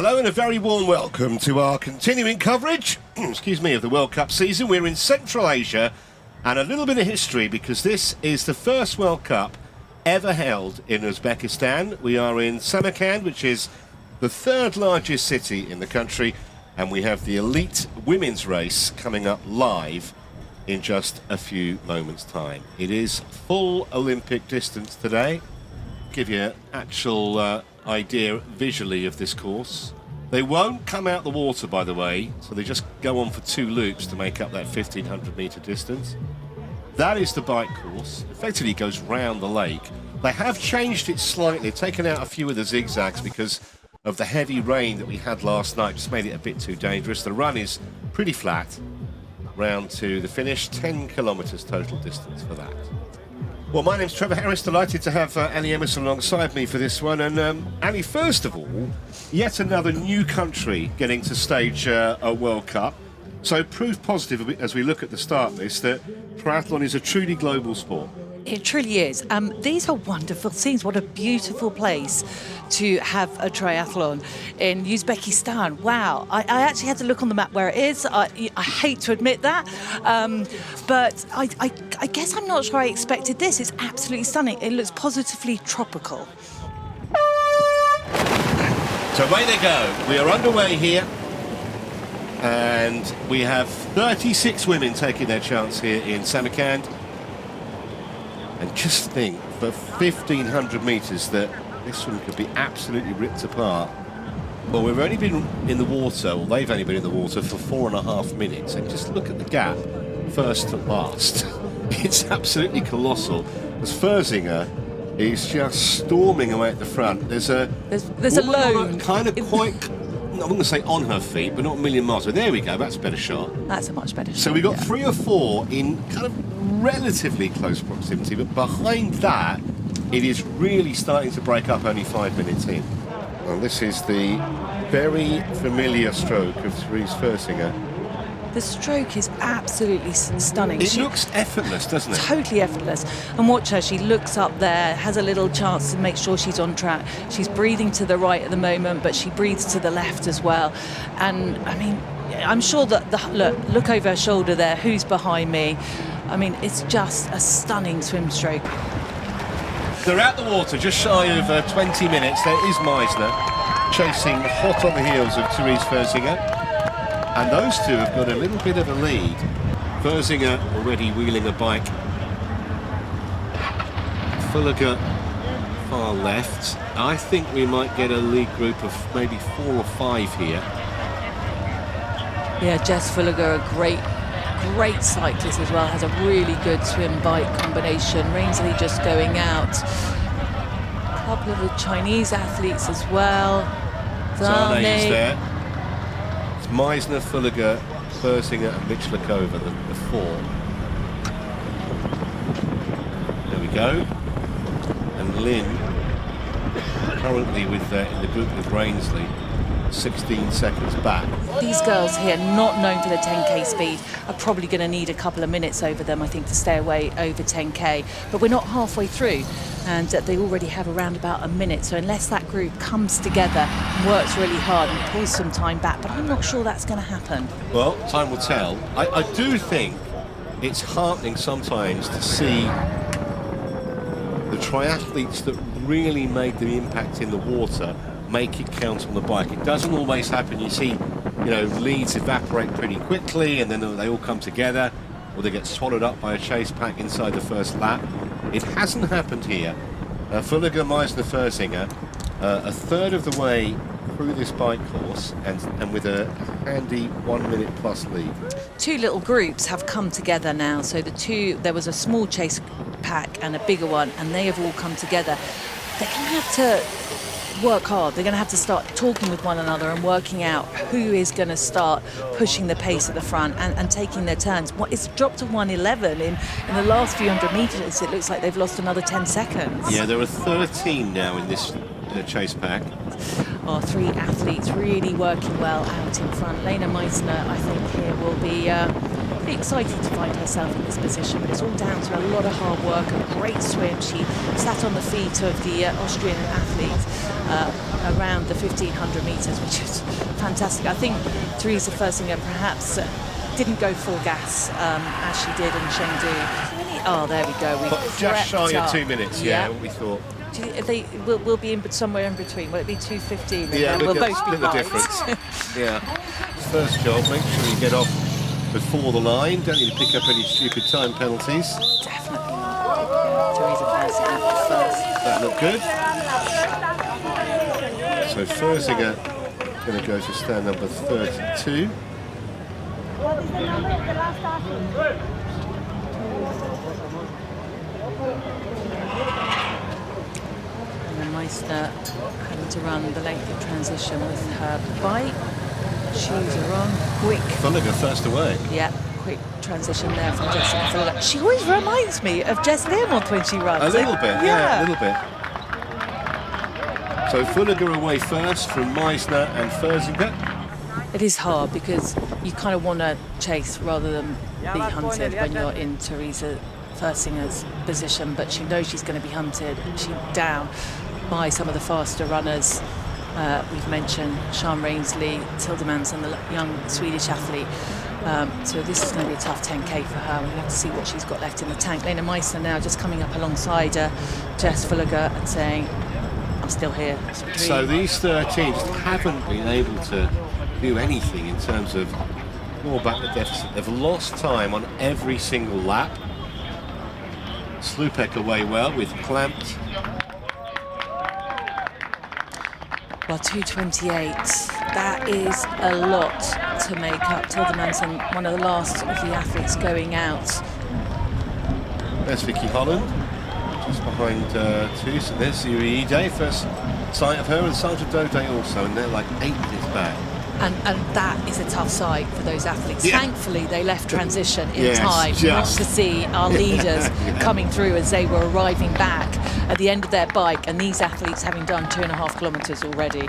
Hello and a very warm welcome to our continuing coverage, excuse me, of the World Cup season. We're in Central Asia and a little bit of history because this is the first World Cup ever held in Uzbekistan. We are in Samarkand, which is the third largest city in the country, and we have the elite women's race coming up live in just a few moments' time. It is full Olympic distance today. Give you an actual idea visually of this course. They won't come out the water, by the way, so they just go on for 2 loops to make up that 1,500 metre distance. That is the bike course. Effectively goes round the lake. They have changed it slightly, taken out a few of the zigzags because of the heavy rain that we had last night, just made it a bit too dangerous. The run is pretty flat, round to the finish, 10 kilometres total distance for that. Well, my name's Trevor Harris, delighted to have Annie Emerson alongside me for this one. And Annie, first of all, yet another new country getting to stage a World Cup. So proof positive as we look at the start list that triathlon is a truly global sport. It truly is. These are wonderful scenes. What a beautiful place to have a triathlon in Uzbekistan. Wow. I actually had to look on the map where it is. I hate to admit that. But I guess I'm not sure I expected this. It's absolutely stunning. It looks positively tropical. So away they go. We are underway here. And we have 36 women taking their chance here in Samarkand. And just think, for 1,500 metres, that this one could be absolutely ripped apart. Well, we've only been in the water, or they've only been in the water for 4.5 minutes. And just look at the gap, first to last. It's absolutely colossal. As Ferzinger is just storming away at the front. There's a load. Kind of quite... I wouldn't say on her feet, but not a million miles. So there we go, that's a better shot. That's a much better shot. So we've got 3 or 4 in kind of relatively close proximity, but behind that, it is really starting to break up only 5 minutes in. Well, this is the very familiar stroke of Therese Ferzinger. The stroke is absolutely stunning. It looks effortless, doesn't it? Totally effortless. And watch her, she looks up there, has a little chance to make sure she's on track. She's breathing to the right at the moment, but she breathes to the left as well. And, I mean, I'm sure that, look over her shoulder there, who's behind me. I mean, it's just a stunning swim stroke. They're out the water, just shy of 20 minutes. There is Meisner, chasing hot on the heels of Therese Ferzinger. And those two have got a little bit of a lead. Ferzinger already wheeling a bike. Fulliger far left. I think we might get a lead group of maybe 4 or 5 here. Yeah, Jess Fulliger, a great cyclist as well, has a really good swim-bike combination. Rainsley just going out. A couple of the Chinese athletes as well. Zane is there. Meisner, Fulliger, Ferzinger and Michlakova, the 4. There we go. And Lynn, currently with in the group with Rainsley, 16 seconds back. These girls here, not known for the 10k speed, are probably going to need a couple of minutes over them, I think, to stay away over 10k. But we're not halfway through, and they already have around about a minute. So unless that group comes together and works really hard and pulls some time back, but I'm not sure that's going to happen. Well, time will tell. I do think it's heartening sometimes to see the triathletes that really made the impact in the water make it count on the bike. It doesn't always happen. You see, leads evaporate pretty quickly and then they all come together, or they get swallowed up by a chase pack inside the first lap. It hasn't happened here. Fulliger, Meisner, Ferzinger, a third of the way through this bike course and with a handy 1 minute plus lead. 2 little groups have come together now. So there was a small chase pack and a bigger one, and they have all come together. They're going to have to work hard. They're going to have to start talking with one another and working out who is going to start pushing the pace at the front and taking their turns. It's dropped to 1:11 in the last few hundred metres. It looks like they've lost another 10 seconds. Yeah, there are 13 now in this chase pack. Our 3 athletes really working well out in front. Lena Meisner, I think, here will be pretty excited to find herself in this position, but it's all down to a lot of hard work, a great swim. She sat on the feet of the Austrian athlete, around the 1500 metres, which is fantastic. I think Theresa Fersinger perhaps didn't go full gas as she did in Chengdu. Oh, there we go. Just shy of 2 minutes, yeah, what we thought. We'll be somewhere in between. Will it be 2:15? Yeah, we'll both be the difference. Yeah. First job, make sure you get off before the line. Don't need to pick up any stupid time penalties. Definitely not. Theresa Fersinger first. That looked good. So Fersinger going to go to stand number 32. What is the number of the last athlete? And then Meister having to run the length of transition with her bike. Shoes are on. Quick. Fulliger first away. Yeah, quick transition there from Jessica Fulliger. She always reminds me of Jess Learmont when she runs. A little bit, yeah, a little bit. So Fulliger away first from Meisner and Fersinger. It is hard because you kind of want to chase rather than be hunted when you're in Theresa Fersinger's position, but she knows she's going to be hunted. She's down by some of the faster runners. We've mentioned Sian Rainsley, Tilda Manson, the young Swedish athlete. So this is going to be a tough 10K for her. We'll have to see what she's got left in the tank. Lena Meisner now just coming up alongside her, Jess Fulliger, and saying, I'm still here. So these 13 just haven't been able to do anything in terms of more back the deficit. They've lost time on every single lap. Slupek away well with clamped. Well, 2:28, that is a lot to make up. Tilda Manson, one of the last of the athletes going out. There's Vicky Holland, just behind two. So there's Zuri Ide, first sight of her, and Sandra Dode also, and they're like 8 minutes back. And that is a tough sight for those athletes. Yeah. Thankfully, they left transition in Yes, time, not just. to see our leaders coming through as they were arriving back at the end of their bike, and these athletes having done 2.5 kilometres already.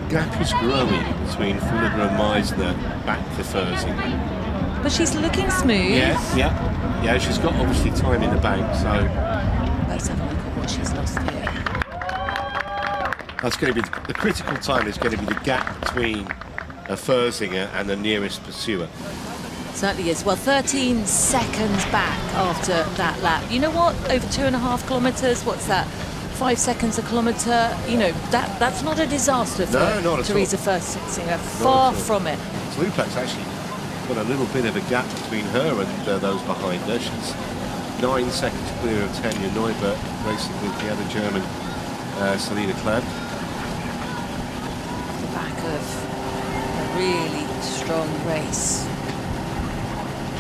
Gap is growing between Fulliger and Meisner back to Fersinger. But she's looking smooth. Yeah, she's got obviously time in the bank, so Let's have a look at what she's lost here. that's going to be the critical time. Is going to be the gap between Fersinger and the nearest pursuer. Certainly is. Well, 13 seconds back after that lap. You know what? Over 2.5 kilometres, what's that? 5 seconds a kilometre. You know, that's not a disaster for No, not at Theresa Fersinger. Far from it. Slupek's actually got a little bit of a gap between her and those behind her. She's 9 seconds clear of Tanja Neubert, racing with the other German, Selina Klampt. Off the back of a really strong race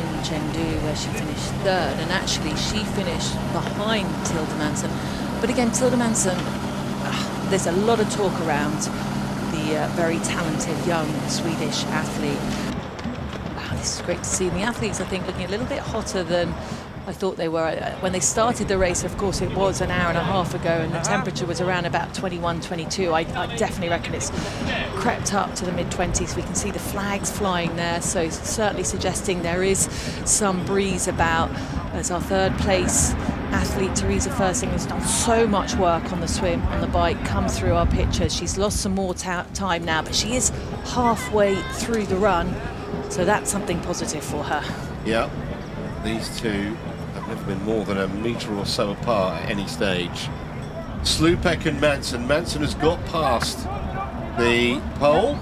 in Chengdu, where she finished 3rd, and actually she finished behind Tilda Manson. But again, Tilda Manson, there's a lot of talk around the very talented young Swedish athlete. Wow, this is great to see. And the athletes, I think, looking a little bit hotter than I thought they were. When they started the race, of course, it was an hour and a half ago, and the temperature was around about 21, 22. I definitely reckon it's crept up to the mid-20s. We can see the flags flying there, so certainly suggesting there is some breeze about. As our 3rd place athlete, Theresa Fersinger, has done so much work on the swim, on the bike, come through our pictures. She's lost some more time now, but she is halfway through the run, so that's something positive for her. Yeah, these two have never been more than a metre or so apart at any stage. Slupek and Manson. Manson has got past the pole,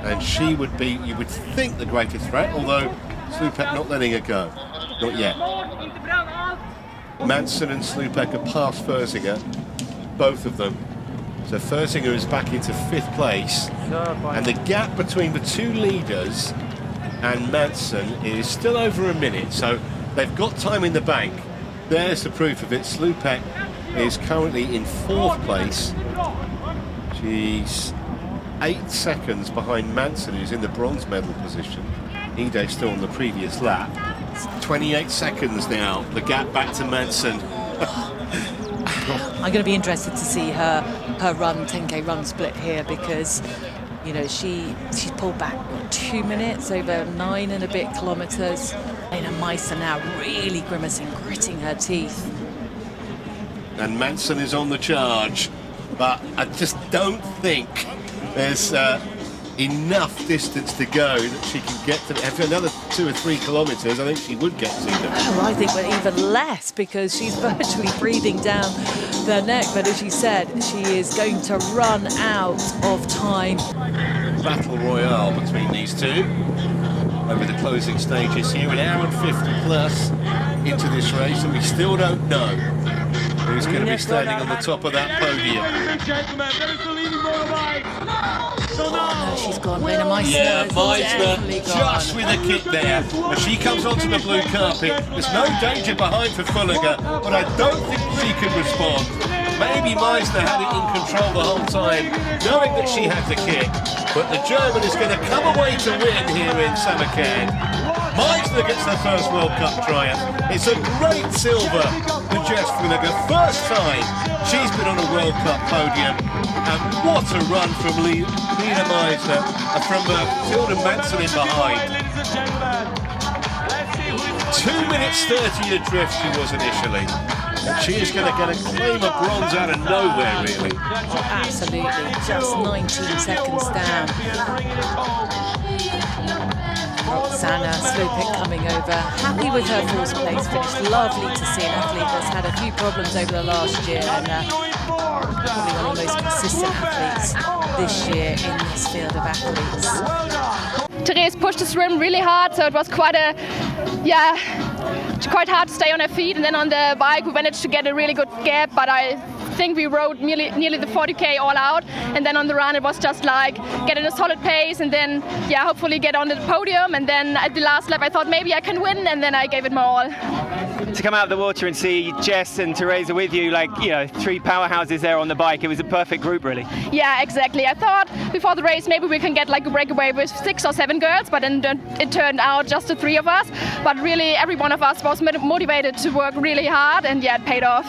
and she would be, you would think, the greater threat, although Slupek not letting her go. Not yet. Manson and Slupek are past Fersinger, both of them. So Fersinger is back into 5th place, and the gap between the two leaders and Manson is still over a minute, so they've got time in the bank. There's the proof of it. Slupek is currently in 4th place. She's 8 seconds behind Manson, who's in the bronze medal position. Ide still on the previous lap. 28 seconds now, the gap back to Manson. I'm going to be interested to see her run, 10K run split here, because you know she's pulled back 2 minutes over 9 and a bit kilometres. Lena Meisner now really grimacing, gritting her teeth. and Manson is on the charge. But I just don't think there's enough distance to go that she can get to. After another 2 or 3 kilometres, I think she would get to them. Oh, I think even less, because she's virtually breathing down their neck. But as she said, she is going to run out of time. Battle royale between these two over the closing stages here, an hour and 50 plus into this race, and we still don't know who's going to be standing on the top of that podium. No, she's gone. Lena Meissner. Yeah, Meissner just with a kick there. As she comes onto the blue carpet, there's no danger behind for Fulliger, but I don't think she can respond. Maybe Meissner had it in control the whole time, knowing that she had to kick. But the German is going to come away to win here in Samarkand. Meissner gets her first World Cup triumph. It's a great silver for Jess Fulliger. First time she's been on a World Cup podium. And what a run from Lena Meissner, from Tilda Manson in behind. 2 minutes 30 adrift she was initially. And she is going to get a claim of bronze out of nowhere, really. Absolutely, just 19 seconds down. Roxana Slopik coming over, happy with her fourth place finish. Lovely to see an athlete that's had a few problems over the last year, and probably one of the most consistent athletes this year in this field of athletes. Therese pushed the swim really hard, so it was quite hard to stay on her feet, and then on the bike we managed to get a really good gap, but I think we rode nearly the 40k all out, and then on the run it was just like getting a solid pace, and then hopefully get on the podium, and then at the last lap I thought maybe I can win, and then I gave it my all. To come out of the water and see Jess and Teresa with you, like, you know, 3 powerhouses there on the bike, it was a perfect group, really. Yeah, exactly. I thought before the race maybe we can get like a breakaway with 6 or 7 girls, but then it turned out just the 3 of us. But really every one of us was motivated to work really hard, and it paid off.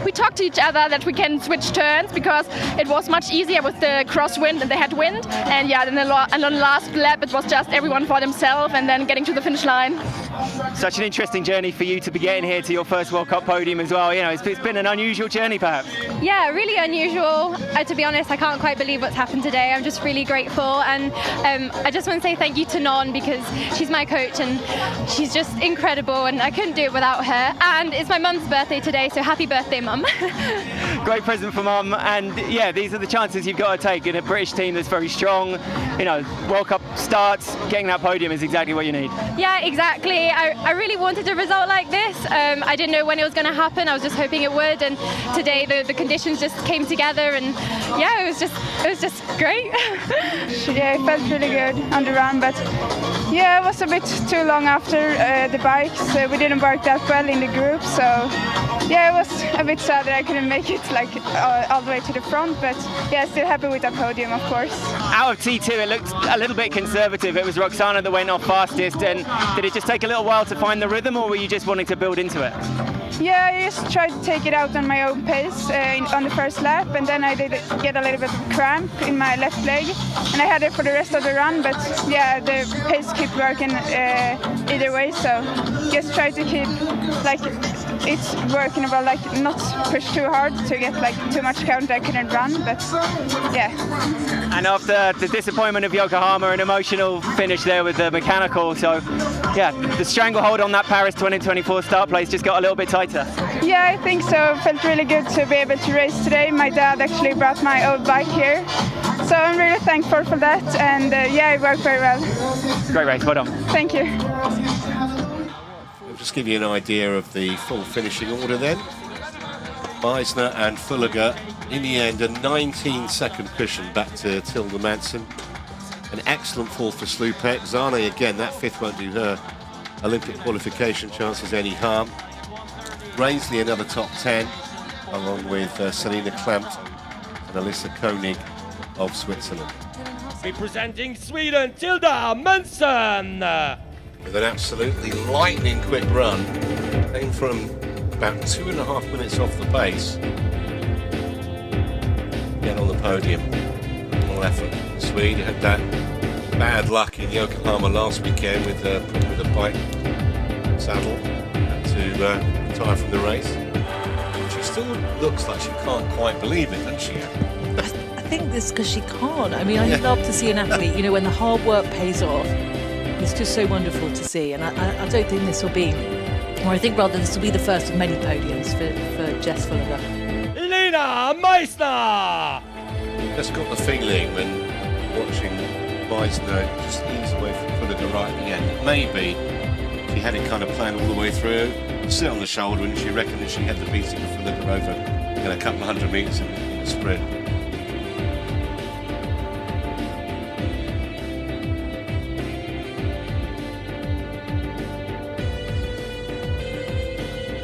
We talked to each other that we can switch turns because it was much easier with the crosswind and they had wind, and then on the last lap it was just everyone for themselves and then getting to the finish line. Such an interesting journey for you to be getting here to your first World Cup podium as well. You know, it's been an unusual journey, perhaps. Yeah, really unusual. To be honest, I can't quite believe what's happened today. I'm just really grateful, and I just want to say thank you to Non, because she's my coach and she's just incredible, and I couldn't do it without her. And it's my mum's birthday today, so happy birthday, Mum. Great present for Mum, and these are the chances you've got to take in a British team that's very strong. You know, World Cup starts, getting that podium is exactly what you need. Yeah, exactly. I really wanted a result like this. I didn't know when it was going to happen. I was just hoping it would, and today the conditions just came together, and it was just great. Yeah, it felt really good on the run, but it was a bit too long after the bikes. We didn't work that well in the group, so it was a bit sad that I couldn't make it all the way to the front, but still happy with the podium, of course. Out of T2, it looked a little bit conservative. It was Roxana that went off fastest, and did it just take a little while to find the rhythm, or were you just wanting to build into it? Yeah, I just tried to take it out on my own pace on the first lap, and then I did get a little bit of cramp in my left leg, and I had it for the rest of the run, but the pace kept working either way, so just try to keep it's working well, not push too hard to get too much count I couldn't run, but And after the disappointment of Yokohama, an emotional finish there with the mechanical, so the stranglehold on that Paris 2024 start place just got a little bit tighter. Yeah, I think so. Felt really good to be able to race today. My dad actually brought my old bike here, so I'm really thankful for that, and it worked very well. Great race, well done. Thank you. We'll just give you an idea of the full finishing order then. Meissner and Fulliger, in the end, a 19-second cushion back to Tilda Manson. An excellent fourth for Slupek. Zane, again, that 5th won't do her Olympic qualification chances any harm. Raisley, another top 10, along with Selina Klampt and Alyssa Koenig of Switzerland. Representing Sweden, Tilda Manson! With an absolutely lightning quick run. Came from about 2.5 minutes off the pace. Get on the podium. All effort. Swede had that bad luck in Yokohama last weekend with the bike saddle. Had to retire from the race. She's still looks like she can't quite believe it, doesn't she? I think it's because she can't. I mean, I love to see an athlete, you know, when the hard work pays off. It's just so wonderful to see. And I don't think this will be, or I think rather this will be the first of many podiums for Jess Fullinger. Elena Meissner! Just got the feeling when watching Meissner just ease away from Fullinger right at the end. Maybe she had it kind of planned all the way through, sit on the shoulder, and she reckoned that she had the beating of Fullinger over in a couple of 100 metres in the sprint.